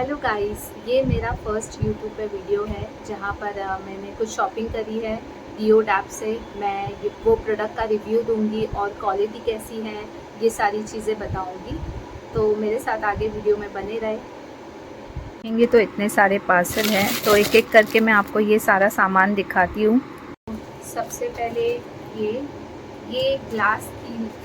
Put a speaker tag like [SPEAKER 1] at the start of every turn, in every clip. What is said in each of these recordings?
[SPEAKER 1] Hello guys, ये मेरा first YouTube पे वीडियो है जहाँ पर मैंने कुछ शॉपिंग करी है डिओ ऐप से। मैं वो प्रोडक्ट का रिव्यू दूंगी और क्वालिटी कैसी है ये सारी चीज़ें बताऊंगी। तो मेरे साथ आगे वीडियो में बने रहे। देखेंगे तो इतने सारे पार्सल हैं, तो एक एक करके मैं आपको ये सारा सामान दिखाती हूँ। सबसे पहले ये ग्लास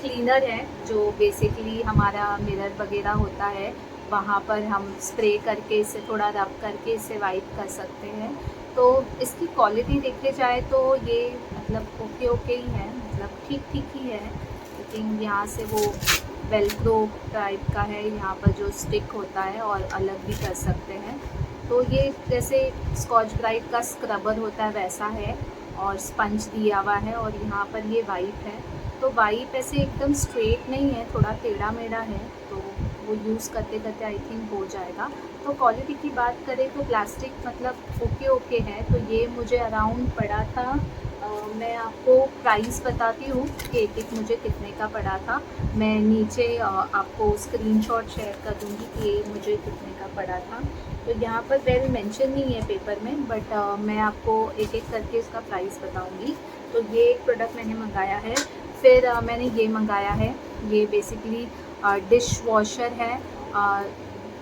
[SPEAKER 1] क्लीनर है जो बेसिकली हमारा मिरर वगैरह होता है, वहाँ पर हम स्प्रे करके इसे थोड़ा रब करके इसे वाइप कर सकते हैं। तो इसकी क्वालिटी देखी जाए तो ये मतलब ओके ही है, मतलब ठीक ही है। लेकिन यहाँ से वो वेलक्रो टाइप का है, यहाँ पर जो स्टिक होता है और अलग भी कर सकते हैं। तो ये जैसे स्कॉच ब्राइट का स्क्रबर होता है वैसा है और स्पंज दिया हुआ है और यहाँ पर ये वाइप है। तो वाइप ऐसे एकदम स्ट्रेट नहीं है, थोड़ा टेढ़ा मेढ़ा है, तो वो यूज़ करते करते आई थिंक हो जाएगा। तो क्वालिटी की बात करें तो प्लास्टिक मतलब ओके है। तो ये मुझे अराउंड पड़ा था, मैं आपको प्राइस बताती हूँ कि एक मुझे कितने का पड़ा था। मैं नीचे आपको स्क्रीनशॉट शेयर कर दूँगी कि ये मुझे कितने का पड़ा था। तो यहाँ पर वेल मेंशन नहीं है पेपर में, बट मैं आपको एक एक करके इसका प्राइस बताऊँगी। तो ये एक प्रोडक्ट मैंने मंगाया है। फिर मैंने ये मंगाया है, ये बेसिकली डिश वॉशर है।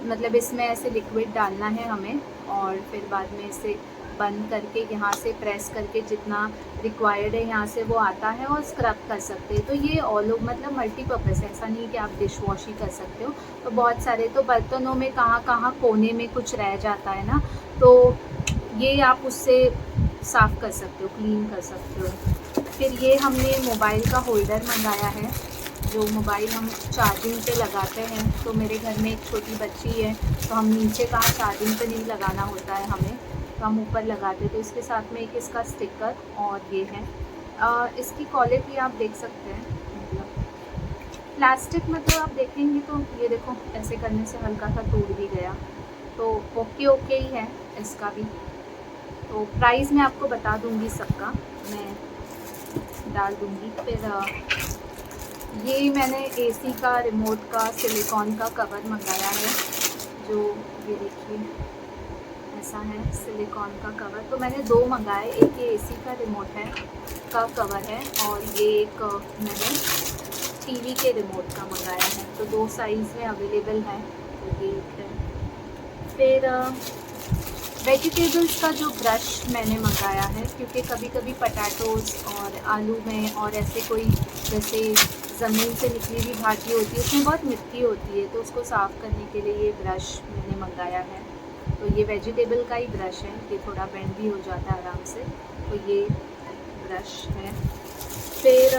[SPEAKER 1] मतलब इसमें ऐसे लिक्विड डालना है हमें और फिर बाद में इसे बंद करके यहाँ से प्रेस करके जितना रिक्वायर्ड है यहाँ से वो आता है और स्क्रब कर सकते हैं। तो ये ऑल मतलब मल्टीपर्पज़ है, ऐसा नहीं कि आप डिश वॉश ही कर सकते हो। तो बहुत सारे तो बर्तनों में कहाँ कहाँ कोने में कुछ रह जाता है ना, तो ये आप उससे साफ़ कर सकते हो, क्लीन कर सकते हो। फिर ये हमने मोबाइल का होल्डर मंगाया है, जो मोबाइल हम चार्जिंग पे लगाते हैं। तो मेरे घर में एक छोटी बच्ची है, तो हम नीचे कहाँ चार्जिंग पे नहीं लगाना होता है हमें, तो हम ऊपर लगाते। तो इसके साथ में एक इसका स्टिकर और ये है। इसकी क्वालिटी आप देख सकते हैं, मतलब प्लास्टिक मतलब आप देखेंगे तो ये देखो ऐसे करने से हल्का सा टूट भी गया। तो ओके ही है इसका भी। तो प्राइस मैं आपको बता दूंगी, सबका मैं डाल दूंगी। फिर ये मैंने एसी का रिमोट का सिलिकॉन का कवर मंगाया है, जो ये देखिए ऐसा है सिलिकॉन का कवर। तो मैंने दो मंगाए, एक ये एसी का रिमोट है का कवर है और ये एक मैंने टीवी के रिमोट का मंगाया है। तो दो साइज़ में अवेलेबल है, तो ये एक है। फिर वेजिटेबल्स का जो ब्रश मैंने मंगाया है, क्योंकि कभी कभी पटाटोज़ और आलू में और ऐसे कोई जैसे ज़मीन से निकली हुई भाजी होती है उसमें बहुत मिट्टी होती है, तो उसको साफ़ करने के लिए ये ब्रश मैंने मंगाया है। तो ये वेजिटेबल का ही ब्रश है, ये थोड़ा बेंड भी हो जाता है आराम से। तो ये ब्रश है। फिर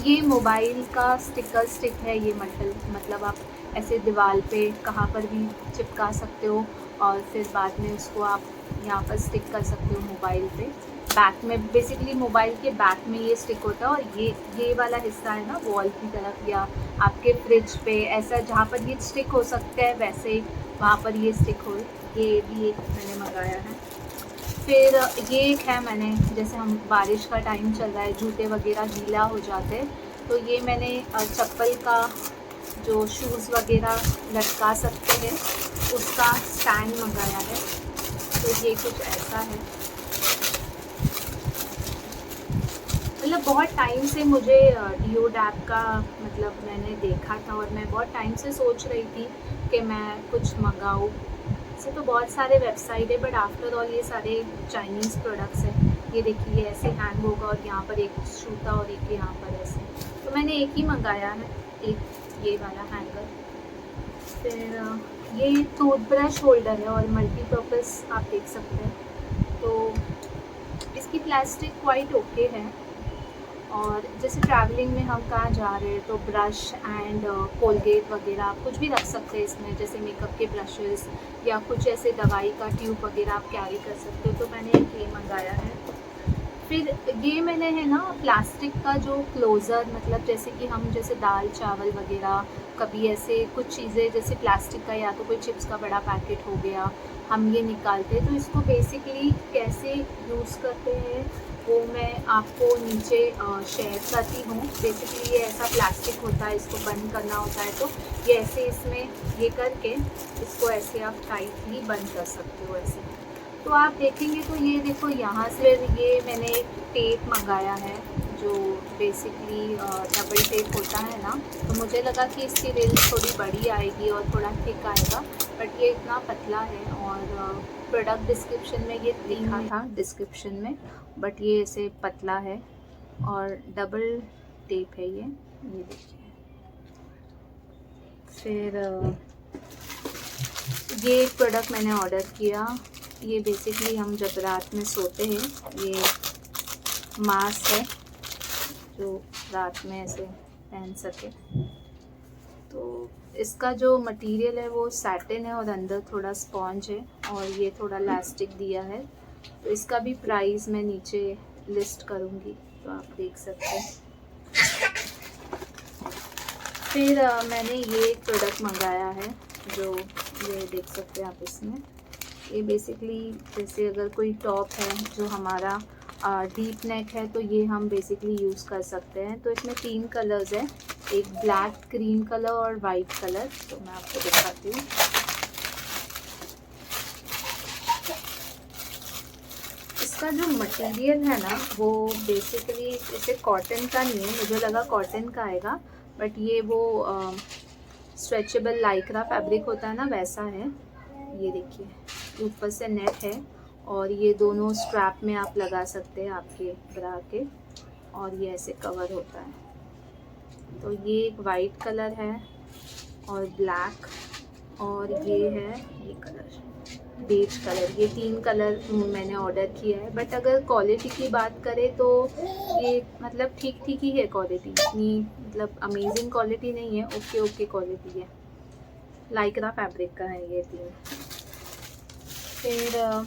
[SPEAKER 1] ये मोबाइल का स्टिक है, ये मतलब आप ऐसे दीवार पे कहाँ पर भी चिपका सकते हो और फिर बाद में उसको आप यहाँ पर स्टिक कर सकते हो मोबाइल पे। बैक में बेसिकली मोबाइल के बैक में ये स्टिक होता है और ये वाला हिस्सा है ना वॉल की तरफ या आपके फ्रिज पे, ऐसा जहाँ पर ये स्टिक हो सकते हैं वैसे वहाँ पर ये स्टिक हो। ये भी एक मैंने मंगाया है। फिर ये एक है, मैंने जैसे हम बारिश का टाइम चल रहा है, जूते वगैरह गीला हो जाते हैं, तो ये मैंने चप्पल का जो शूज़ वगैरह लटका सकते हैं उसका स्टैंड मंगाया है। तो ये कुछ ऐसा है। मतलब बहुत टाइम से मुझे डिओ ऐप का मतलब मैंने देखा था और मैं बहुत टाइम से सोच रही थी कि मैं कुछ मंगाऊँ। ऐसे तो बहुत सारे वेबसाइट है, बट आफ्टर ऑल ये सारे चाइनीज़ प्रोडक्ट्स हैं। ये देखिए ऐसे हैंग होगा और यहाँ पर एक छूता और एक यहाँ पर ऐसे। तो मैंने एक ही मंगाया है, एक ये वाला हैंगर। फिर ये टूथब्रश होल्डर है और मल्टीपर्पज़ आप देख सकते हैं। तो इसकी प्लास्टिक क्वाइट ओके है। और जैसे ट्रैवलिंग में हम कहाँ जा रहे हैं तो ब्रश एंड कोलगेट वगैरह आप कुछ भी रख सकते हैं इसमें, जैसे मेकअप के ब्रशेस या कुछ ऐसे दवाई का ट्यूब वगैरह आप कैरी कर सकते हो। तो मैंने एक ये मंगाया है। फिर ये मैंने है ना प्लास्टिक का जो क्लोज़र, मतलब जैसे कि हम जैसे दाल चावल वगैरह कभी ऐसे कुछ चीज़ें जैसे प्लास्टिक का या तो कोई चिप्स का बड़ा पैकेट हो गया हम ये निकालते हैं, तो इसको बेसिकली कैसे यूज़ करते हैं वो मैं आपको नीचे शेयर करती हूँ। बेसिकली ये ऐसा प्लास्टिक होता है, इसको बंद करना होता है, तो ये ऐसे इसमें ये करके इसको ऐसे आप टाइटली बंद कर सकते हो ऐसे। तो आप देखेंगे तो ये देखो यहाँ से ये मैंने एक टेप मंगाया है जो बेसिकली डबल टेप होता है ना, तो मुझे लगा कि इसकी रिल थोड़ी बड़ी आएगी और थोड़ा थिक आएगा, बट ये इतना पतला है। और प्रोडक्ट डिस्क्रिप्शन में ये लिखा था डिस्क्रिप्शन में, बट ये ऐसे पतला है और डबल टेप है ये देखिए। फिर ये एक प्रोडक्ट मैंने ऑर्डर किया, ये बेसिकली हम जब रात में सोते हैं, ये मास्क है जो रात में ऐसे पहन सके। तो इसका जो मटेरियल है वो सैटिन है और अंदर थोड़ा स्पॉन्ज है और ये थोड़ा इलास्टिक दिया है। तो इसका भी प्राइस मैं नीचे लिस्ट करूँगी, तो आप देख सकते हैं। फिर मैंने ये एक प्रोडक्ट मंगाया है जो ये देख सकते हैं आप इसमें। ये बेसिकली जैसे अगर कोई टॉप है जो हमारा डीप नेक है, तो ये हम बेसिकली यूज़ कर सकते हैं। तो इसमें 3 कलर्स है, एक ब्लैक, क्रीम कलर और वाइट कलर। तो मैं आपको दिखाती हूँ। इसका जो मटेरियल है ना वो बेसिकली जैसे कॉटन का नहीं है, मुझे लगा कॉटन का आएगा, बट ये वो स्ट्रेचेबल लाइक्रा फैब्रिक होता है ना, वैसा है। ये देखिए ऊपर से नेट है और ये दोनों स्ट्रैप में आप लगा सकते हैं आपके ब्रा के, और ये ऐसे कवर होता है। तो ये एक वाइट कलर है और ब्लैक, और ये है ये कलर बेज कलर। ये 3 कलर मैंने ऑर्डर किया है। बट अगर क्वालिटी की बात करें तो ये मतलब ठीक ठीक ही है क्वालिटी, इतनी मतलब अमेजिंग क्वालिटी नहीं है, ओके ओके क्वालिटी है। लाइक्रा फैब्रिक का है ये 3। फिर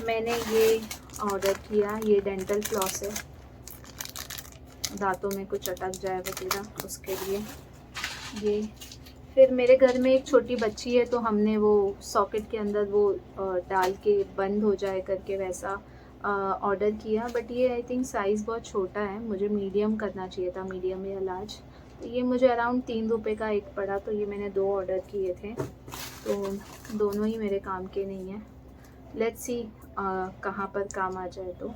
[SPEAKER 1] मैंने ये ऑर्डर किया, ये डेंटल फ्लॉस है, दांतों में कुछ अटक जाए वगैरह उसके लिए ये। फिर मेरे घर में एक छोटी बच्ची है, तो हमने वो सॉकेट के अंदर वो डाल के बंद हो जाए करके वैसा ऑर्डर किया। बट ये आई थिंक साइज़ बहुत छोटा है, मुझे मीडियम करना चाहिए था, मीडियम या लार्ज। तो ये मुझे अराउंड 3 रुपये का एक पड़ा, तो ये मैंने 2 ऑर्डर किए थे, तो दोनों ही मेरे काम के नहीं हैं। लेट्स सी कहाँ पर काम आ जाए। तो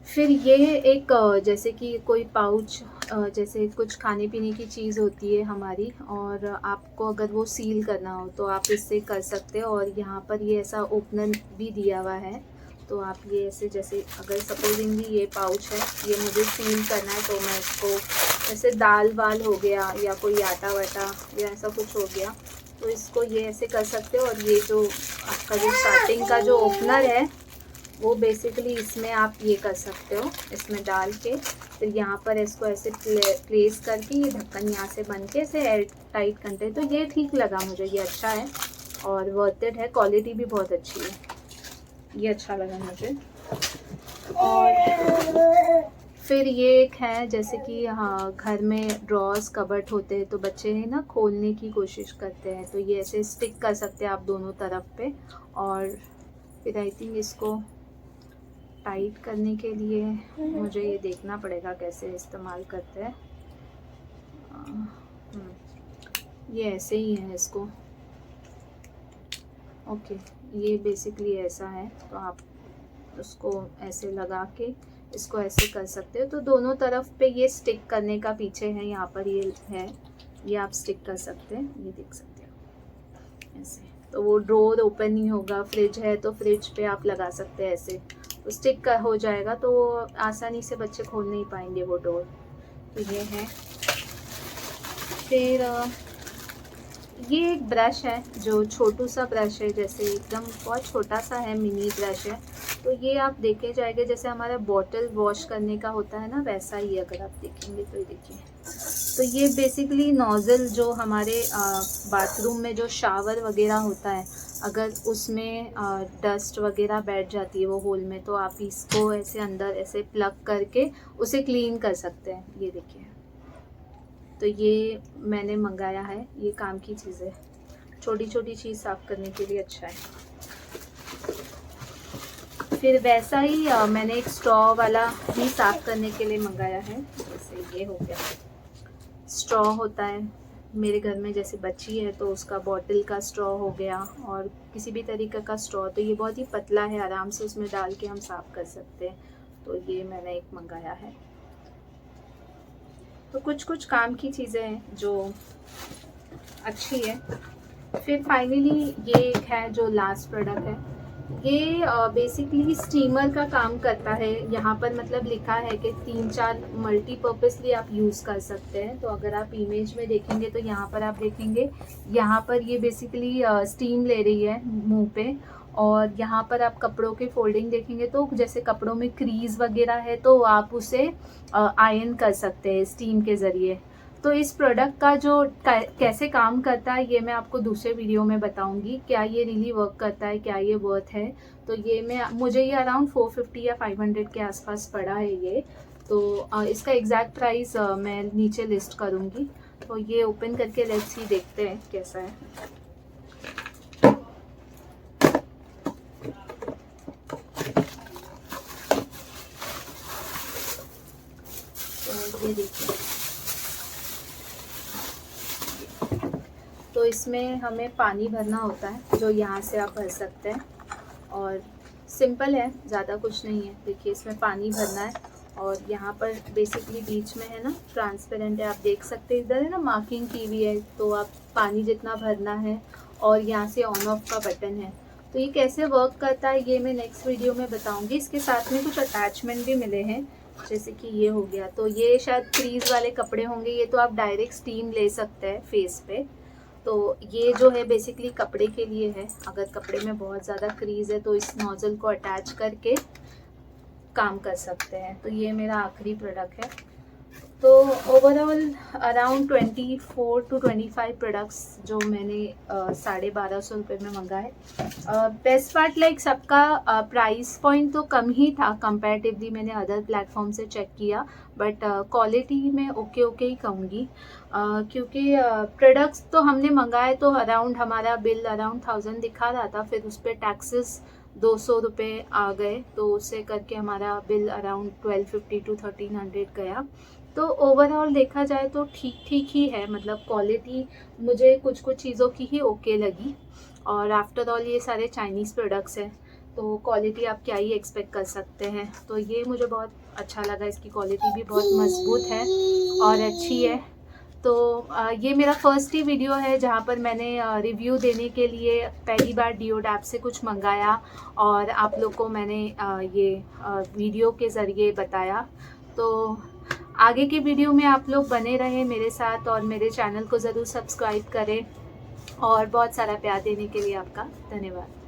[SPEAKER 1] फिर ये एक जैसे कि कोई पाउच, जैसे कुछ खाने पीने की चीज़ होती है हमारी, और आपको अगर वो सील करना हो तो आप इससे कर सकते हो। और यहाँ पर ये ऐसा ओपनर भी दिया हुआ है, तो आप ये ऐसे जैसे अगर सपोजिंगली ये पाउच है, ये मुझे सील करना है, तो मैं इसको जैसे दाल वाल हो गया या कोई आटा वाटा या ऐसा कुछ हो गया, तो इसको ये ऐसे कर सकते हो। और ये जो आपका जो स्टार्टिंग का जो ओपनर है वो बेसिकली इसमें आप ये कर सकते हो, इसमें डाल के फिर यहाँ पर इसको ऐसे प्लेस करके ये ढक्कन यहाँ से बन के ऐसे एयर टाइट करते हैं। तो ये ठीक लगा मुझे, ये अच्छा है और वर्थ इट है, क्वालिटी भी बहुत अच्छी है, ये अच्छा लगा मुझे। और फिर ये एक है जैसे कि हाँ घर में ड्रॉर्स कबर्ड होते हैं, तो बच्चे हैं ना खोलने की कोशिश करते हैं, तो ये ऐसे स्टिक कर सकते हैं आप दोनों तरफ पे। और फिर आई थिंक इसको टाइट करने के लिए मुझे ये देखना पड़ेगा कैसे इस्तेमाल करते हैं। ये ऐसे ही है इसको, ओके ये बेसिकली ऐसा है, तो आप उसको ऐसे लगा के इसको ऐसे कर सकते हो। तो दोनों तरफ पे ये स्टिक करने का पीछे है, यहाँ पर ये है, ये आप स्टिक कर सकते हैं, ये देख सकते हो ऐसे। तो वो ड्रॉर ओपन नहीं होगा, फ्रिज है तो फ्रिज पे आप लगा सकते हैं ऐसे, तो स्टिक हो जाएगा, तो आसानी से बच्चे खोल नहीं पाएंगे वो डोर। तो ये है। फिर ये एक ब्रश है जो छोटू सा ब्रश है, जैसे एकदम बहुत छोटा सा है, मिनी ब्रश है। तो ये आप देखे जाएंगे जैसे हमारा बॉटल वॉश करने का होता है ना, वैसा ही अगर आप देखेंगे तो ये देखिए। तो ये बेसिकली नोज़ल जो हमारे बाथरूम में जो शावर वगैरह होता है, अगर उसमें डस्ट वगैरह बैठ जाती है वो होल में, तो आप इसको ऐसे अंदर ऐसे प्लग करके उसे क्लीन कर सकते हैं, ये देखिए। तो ये मैंने मंगाया है, ये काम की चीज़ है, छोटी छोटी चीज़ साफ़ करने के लिए अच्छा है। फिर वैसा ही मैंने एक स्ट्रॉ वाला भी साफ़ करने के लिए मंगाया है। जैसे ये हो गया, स्ट्रॉ होता है मेरे घर में जैसे बची है तो उसका बॉटल का स्ट्रॉ हो गया, और किसी भी तरीके का स्ट्रॉ। तो ये बहुत ही पतला है, आराम से उसमें डाल के हम साफ़ कर सकते हैं। तो ये मैंने एक मंगाया है। तो कुछ कुछ काम की चीज़ें हैं जो अच्छी है। फिर फाइनली ये एक है जो लास्ट प्रोडक्ट है। ये बेसिकली स्टीमर का काम करता है। यहाँ पर मतलब लिखा है कि 3-4 मल्टीपर्पज़ली आप यूज़ कर सकते हैं। तो अगर आप इमेज में देखेंगे तो यहाँ पर आप देखेंगे, यहाँ पर ये बेसिकली स्टीम ले रही है मुंह पे, और यहाँ पर आप कपड़ों के फोल्डिंग देखेंगे तो जैसे कपड़ों में क्रीज वगैरह है तो आप उसे आयरन कर सकते हैं स्टीम के ज़रिए। तो इस प्रोडक्ट का जो कैसे काम करता है ये मैं आपको दूसरे वीडियो में बताऊंगी, क्या ये रियली वर्क करता है, क्या ये वर्थ है। तो ये मुझे ये अराउंड 450 या 500 के आसपास पड़ा है ये। तो इसका एग्जैक्ट प्राइस मैं नीचे लिस्ट करूंगी। तो ये ओपन करके लेट्स सी देखते हैं कैसा है। तो ये देखिए, तो इसमें हमें पानी भरना होता है जो यहाँ से आप भर सकते हैं, और सिंपल है, ज़्यादा कुछ नहीं है। देखिए इसमें पानी भरना है, और यहाँ पर बेसिकली बीच में है ना ट्रांसपेरेंट है, आप देख सकते हैं इधर है ना मार्किंग की हुई है। तो आप पानी जितना भरना है, और यहाँ से ऑन ऑफ का बटन है। तो ये कैसे वर्क करता है ये मैं नेक्स्ट वीडियो में बताऊँगी। इसके साथ में कुछ अटैचमेंट भी मिले हैं, जैसे कि ये हो गया। तो ये शायद क्रीज वाले कपड़े होंगे, ये तो आप डायरेक्ट स्टीम ले सकते हैं फेस पे। तो ये जो है बेसिकली कपड़े के लिए है, अगर कपड़े में बहुत ज़्यादा क्रीज है तो इस नोज़ल को अटैच करके काम कर सकते हैं। तो ये मेरा आखिरी प्रोडक्ट है। तो ओवरऑल अराउंड 24 to 25 प्रोडक्ट्स जो मैंने 1250 रुपये में मंगाए। बेस्ट पार्ट लाइक सबका प्राइस पॉइंट तो कम ही था कंपैरेटिवली, मैंने अदर प्लेटफॉर्म से चेक किया, बट क्वालिटी में ओके ही कहूँगी। क्योंकि प्रोडक्ट्स तो हमने मंगाए तो अराउंड हमारा बिल अराउंड 1000 दिखा रहा था, फिर उस पर टैक्सेस 200 रुपये आ गए, तो उससे करके हमारा बिल अराउंड 1250 to 1300 गया। तो ओवरऑल देखा जाए तो ठीक ही है, मतलब क्वालिटी मुझे कुछ चीज़ों की ही ओके लगी। और आफ्टर ऑल ये सारे चाइनीज़ प्रोडक्ट्स हैं, तो क्वालिटी आप क्या ही एक्सपेक्ट कर सकते हैं। तो ये मुझे बहुत अच्छा लगा, इसकी क्वालिटी भी बहुत मजबूत है और अच्छी है। तो ये मेरा फर्स्ट ही वीडियो है जहाँ पर मैंने रिव्यू देने के लिए पहली बार डिओड ऐप से कुछ मंगाया, और आप लोग को मैंने ये वीडियो के ज़रिए बताया। तो आगे की वीडियो में आप लोग बने रहें मेरे साथ, और मेरे चैनल को ज़रूर सब्सक्राइब करें, और बहुत सारा प्यार देने के लिए आपका धन्यवाद।